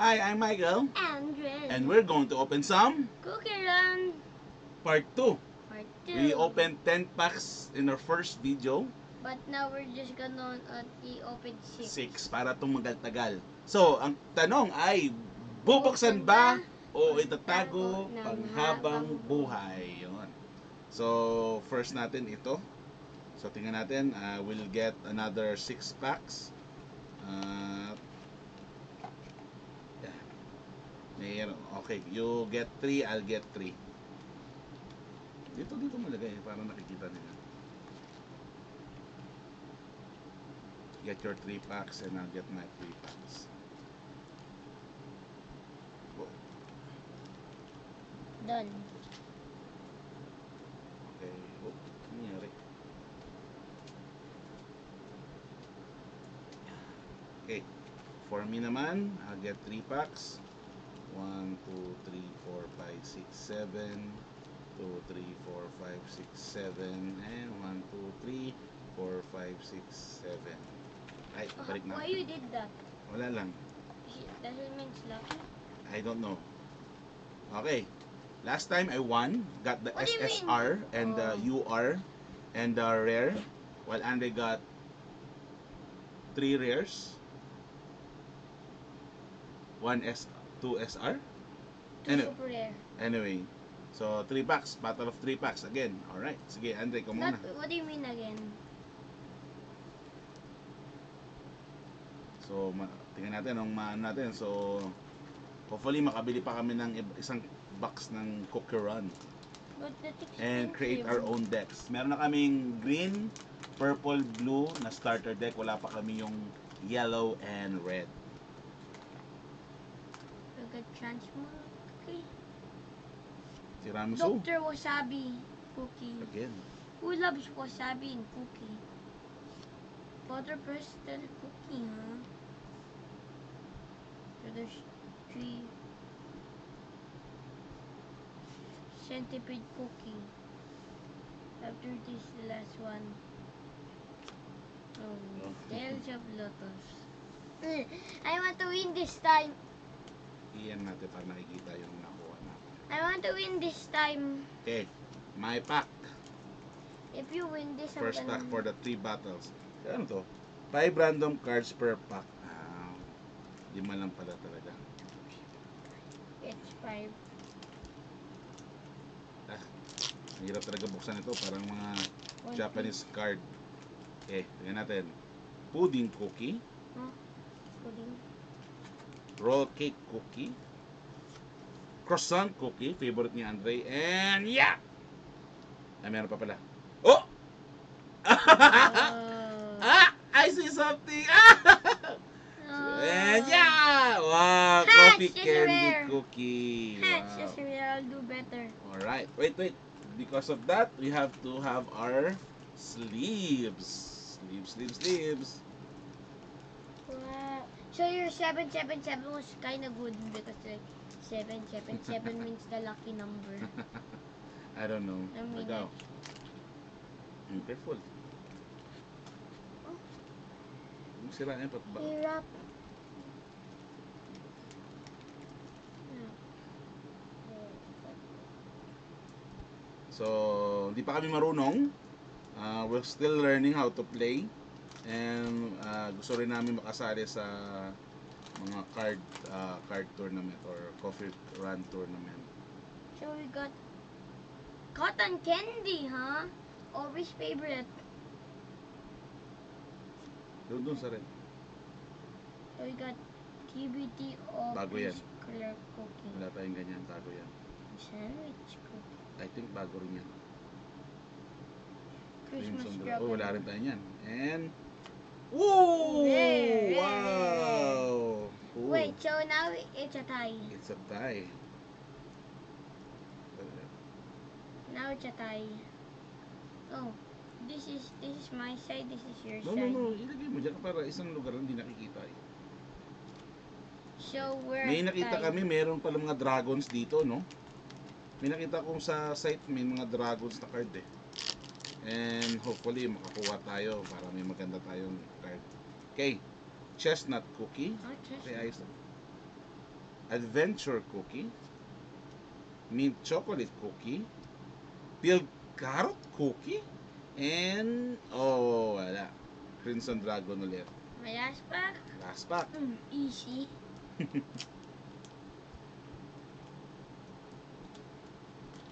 Hi, I'm Michael, Andrew. and we're going to open some Cookie Run part 2. Part 2. We opened 10 packs in our first video, But now we're just gonna i-open 6. 6 para tumagal-tagal. So, ang tanong ay, bubuksan ba o itatago panghabang buhay? Yun. So, first natin ito. So, tingnan natin, we'll get another 6 packs. Okay, you get 3, I'll get 3. Dito malagay para nakikita nila. Get your 3 packs and I'll get my 3 packs. Go. Done. Okay. Oh, nangyari. Okay. For me naman, I'll get 3 packs. 1, 2, 3, 4, 5, 6, 7. 2, 3, 4, 5, 6, 7. And 1, 2, 3, 4, 5, 6, 7. Ay, balik na. Why you did that? Wala lang. Does it mean it's lucky? I don't know. Okay. Last time I won. Got the What do you SSR mean? and the UR and the rare. While Andre got 3 rares. 2 SR. Super rare. Anyway. So, 3 packs. Battle of 3 packs. Again. Alright. Sige, Andre, come on. What do you mean again? So, tingnan natin ang maano natin. So, hopefully makabili pa kami ng isang box ng Cookie Run. But that's And create our expensive. own decks. Meron na kaming green, purple, blue na starter deck. Wala pa kami yung yellow and red. We got transform cookie. Tiramisu. Dr. Wasabi cookie. Again. Who loves wasabi in cookie? Butter pastel cookie, huh? So there's 3 centipede cookie. After this, the last one. Oh, Tales of Lotus. I want to win this time. Iyan natin para nakikita yung nakuha natin. I want to win this time. Okay. My pack. If you win this, First I'm pack gonna... for the 3 battles. Ano to? 5 random cards per pack. 5 lang pala talaga. It's 5. Ang hirap talaga buksan ito. Parang mga One, Japanese card. Okay, tingnan natin. Pudding cookie. Pudding. Roll cake cookie. Croissant cookie. Favorite ni Andre. And yeah! Ay, meron pa pala. Oh! I see something! And yeah! Wow! Coffee Hatch is candy rare. cookie. Hatch, Wow. yes, I'll do better. Alright. Wait. Because of that, we have to have our sleeves. Sleeves. Wow. So your 777 was kind of good because like 777 means the lucky number. I don't know. I mean, Ikaw. Careful. Oh. Huwag sirain pa ba? Hirap. So, hindi pa kami marunong. We're still learning how to play. And gusto rin namin makasali sa mga card tournament or coffee run tournament. So we got cotton candy, huh? Always favorite. Doon sa red. So we got TBT Bago yan. color cookie. Wala tayong ganyan. Bago yan. Sandwich cookie. I think bago rin yan. Christmas Oh, strawberry. wala rin tayo yan. And woo! Rare. Wow! Cool. Wait, so now it's a tie. It's a tie. Now it's a tie. Oh, this is my side. This is your No. side. Ilagay mo dyan para isang lugar lang hindi nakikita eh. So we're May nakita tied. kami, meron pala mga dragons dito, no? May nakita kong sa site, may mga dragons na card eh. And hopefully makakuha tayo para may maganda tayong card. Okay. Chestnut cookie. Oh, just Okay, ayos. adventure cookie, mint chocolate cookie, peeled carrot cookie, and wala. Crimson Dragon ulit. My last pack. Last pack. Easy.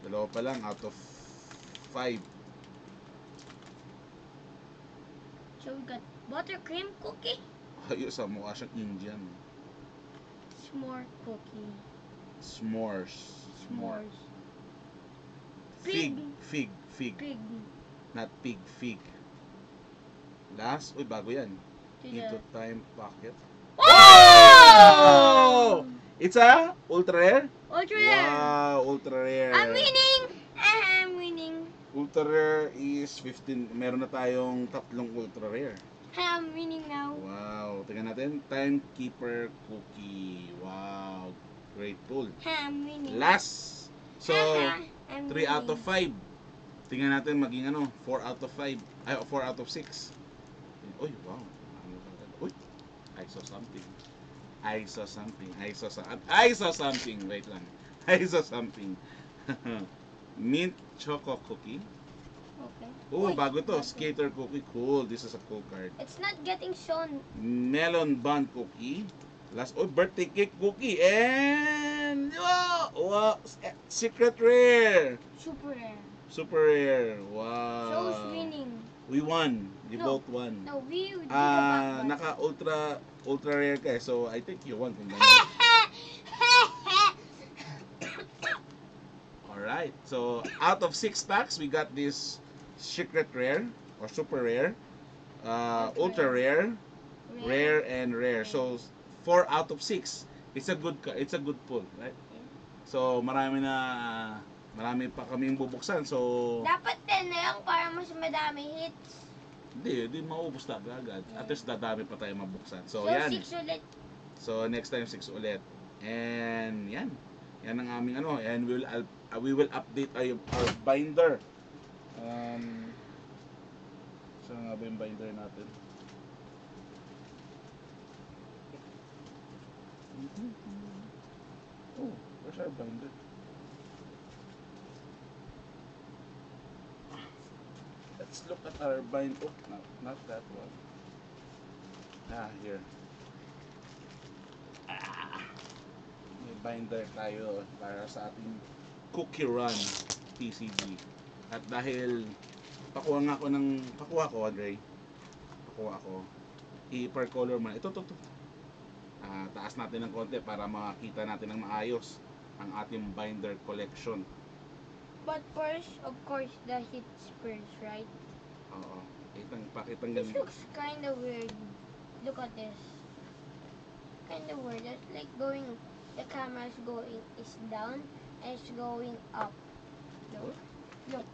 Dalawa pa lang out of 5. So we got buttercream cookie. Ayos ah, mukha siyang Indian. S'more cookie. S'mores. S'mores. Fig. Pig. Fig. Fig. Pig. Not pig. Fig. Last. Uy, bago yan. To Into the... time pocket. Oh! It's a ultra rare? Ultra rare. Wow, ultra rare. I'm winning. I'm winning. Ultra rare is 15. Meron na tayong tatlong ultra rare. I'm winning now. Wow. Tingnan natin. Timekeeper cookie. Wow. Great pull. I'm winning. Last. So, I'm 3 out of 5. Tingnan natin maging 4 out of 5. Ay, 4 out of 6. Uy, wow. Uy, I saw something. I saw something. I saw something. Wait lang. I saw something. Mint choco cookie. Okay. Oh, Uy, bago to. bago. Skater cookie. Cool. This is a cool card. It's not getting shown. Melon bun cookie. Last, birthday cake cookie. And, wow, secret rare. Super rare. Super rare. Wow. So who's winning? We won. We No. both won. No, we did the back one. Naka ultra rare ka eh. So I think you won kung ganun. Alright. So out of 6 packs, we got this secret rare or super rare, ultra rare, rare and rare. So 4 out of 6. It's a good pull, right? So marami pa kaming bubuksan. So Dapat 10 na lang para mas madami hits. hindi maubos na agad. At least dadami pa tayo mabuksan. So, So, yan. 6 ulit. So, next time 6 ulit. And, yan. Yan ang aming and we will update our binder. Saan nga ba yung binder natin? Oh, where's our binder? Let's look at our bind. Oh, no, not that one. Here. May binder tayo para sa ating cookie run PCG. At dahil pakuha ko, Andre. Pakuha ko. I-per color man. Ito. Taas natin ng konti para makita natin ng maayos ang ating binder collection. But first, of course, the hits first, right? Oo. Pakitang This ganun. looks kind of weird. Look at this. Kind of weird. It's like the camera is down and it's going up. Look. Look.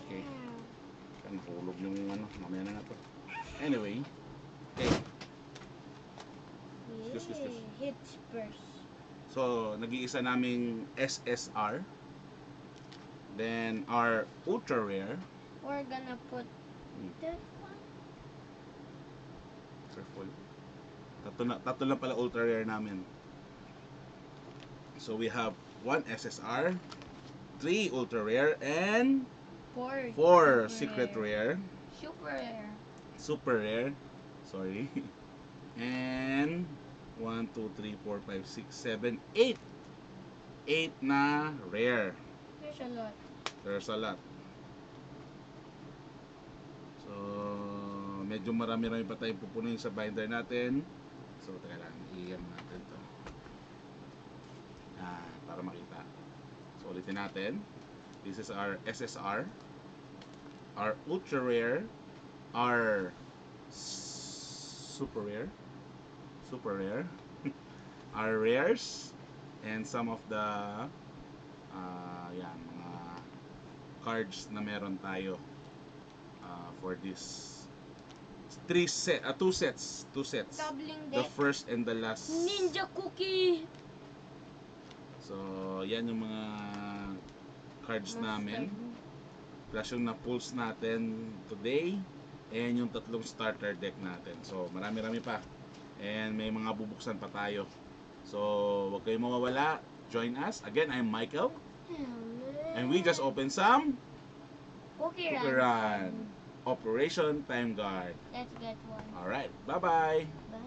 Okay. Nahulog yung mamaya na to. Anyway. Okay. Excuse. Hits first. So, nag-iisa naming SSR. Then, our ultra rare. We're gonna put that one. Careful. Tatlo lang pala ultra rare namin. So, we have 1 SSR, 3 ultra rare, and 4 secret rare. Super rare. Super rare. Sorry. And 1, 2, 3, 4, 5, 6, 7, 8. 8 na rare. There's a lot. There's a lot. So, medyo marami-rami pa tayong pupunin sa binder natin. So, teka lang. I-am natin to. Para makita. So, ulitin natin. This is our SSR. Our ultra rare. Our super rare. Our rares. And some of the mga cards na meron tayo for this 2 sets. Doubling The deck. first and the last. Ninja cookie. So, yan yung mga cards namin. Plus yung na-pulse natin today. and yung tatlong starter deck natin. So, marami-rami pa. And may mga bubuksan pa tayo. So, huwag kayong mawawala. Join us. Again, I'm Michael. And we just opened some Okay, Cooker Run. Operation Time Guard. Let's get one. Alright, bye-bye. Bye.